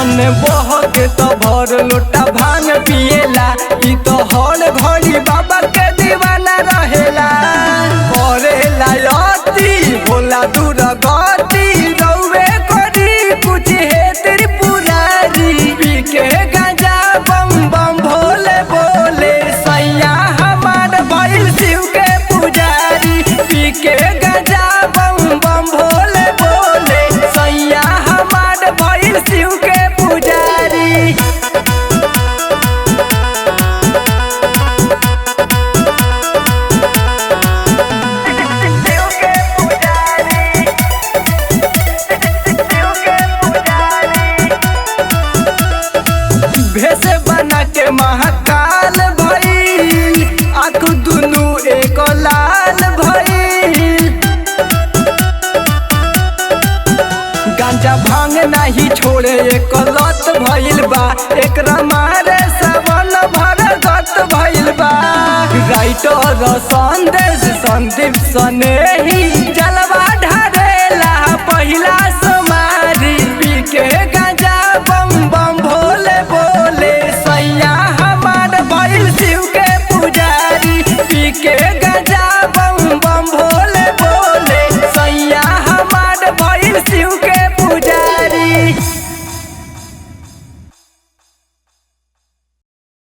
मन बह के तो भर लोटा भांग पिएला। ई तो हर घड़ी बाबा के दीवाना रहेला। करेला अति भोला दूर गति रउवे करी कुछ हे त्रिपुरारी। पी के गांजा बम बम भोले बोले सैया हमार भइल शिव के पुजारी। पी के गांजा बम बम भोले बोले सैया हमार भइल शिव के पुजारी। भेष बना के महाकाल भइल। आँख दुनू एक लाल भइल। गांजा भांग नहीं छोड़े एक लत भइल बा। एकरा मारे सावन भर गत भइल बा। राइटर संदेश संदीप सनेही जलवा ढारेला पहिला समारी। पी के गांजा बम बम भोले बोले सैया हमार भइल शिव के पुजारी। पी के